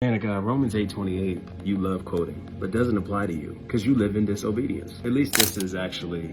Danica, Romans 8:28, you love quoting, but doesn't apply to you because you live in disobedience. At least this is actually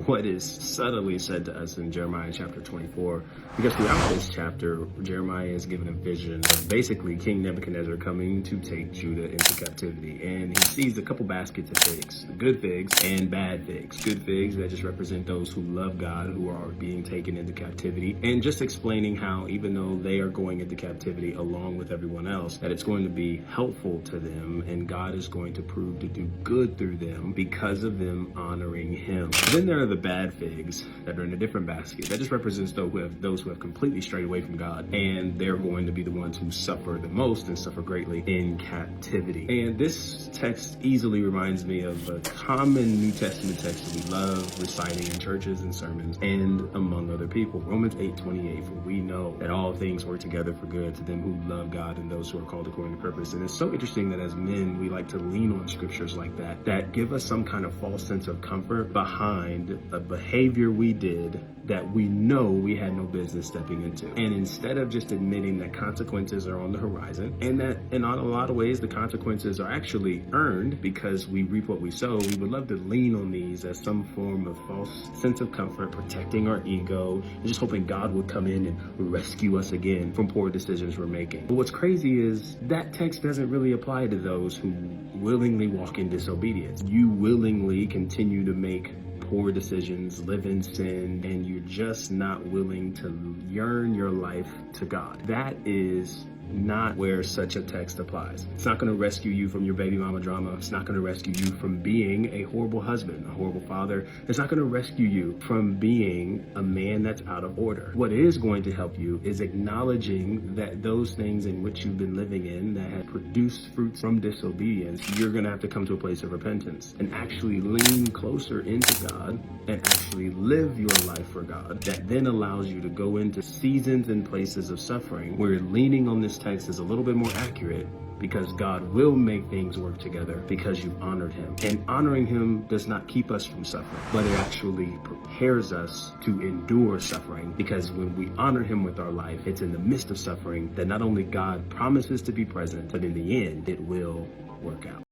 what is subtly said to us in Jeremiah chapter 24, because throughout this chapter, Jeremiah is given a vision of basically King Nebuchadnezzar coming to take Judah into captivity. And he sees a couple baskets of figs, good figs and bad figs. Good figs that just represent those who love God, who are being taken into captivity, and just explaining how even though they are going into captivity along with everyone else, that it's going to be helpful to them and God is going to prove to do good through them because of them honoring him. Then there are the bad figs that are in a different basket. That just represents those who have completely strayed away from God, and they're going to be the ones who suffer the most and suffer greatly in captivity. And this text easily reminds me of a common New Testament text that we love reciting in churches and sermons and among other people. Romans 8:28, for we know that all things work together for good to them who love God and those who are called according to purpose. And it's so interesting that as men, we like to lean on scriptures like that give us some kind of false sense of comfort behind a behavior we did that we know we had no business stepping into. And instead of just admitting that consequences are on the horizon, and that in a lot of ways the consequences are actually earned because we reap what we sow, we would love to lean on these as some form of false sense of comfort, protecting our ego, and just hoping God would come in and rescue us again from poor decisions we're making. But what's crazy is that text doesn't really apply to those who willingly walk in disobedience. You willingly continue to make poor decisions, live in sin, and you're just not willing to yearn your life to God. That is not where such a text applies. It's not going to rescue you from your baby mama drama. It's not going to rescue you from being a horrible husband, a horrible father. It's not going to rescue you from being a man that's out of order. What is going to help you is acknowledging that those things in which you've been living in that have produced fruits from disobedience, you're going to have to come to a place of repentance and actually lean closer into God and actually live your life for God. That then allows you to go into seasons and places of suffering where leaning on this text is a little bit more accurate, because God will make things work together because you've honored him. And honoring him does not keep us from suffering, but it actually prepares us to endure suffering, because when we honor him with our life, it's in the midst of suffering that not only God promises to be present, but in the end, it will work out.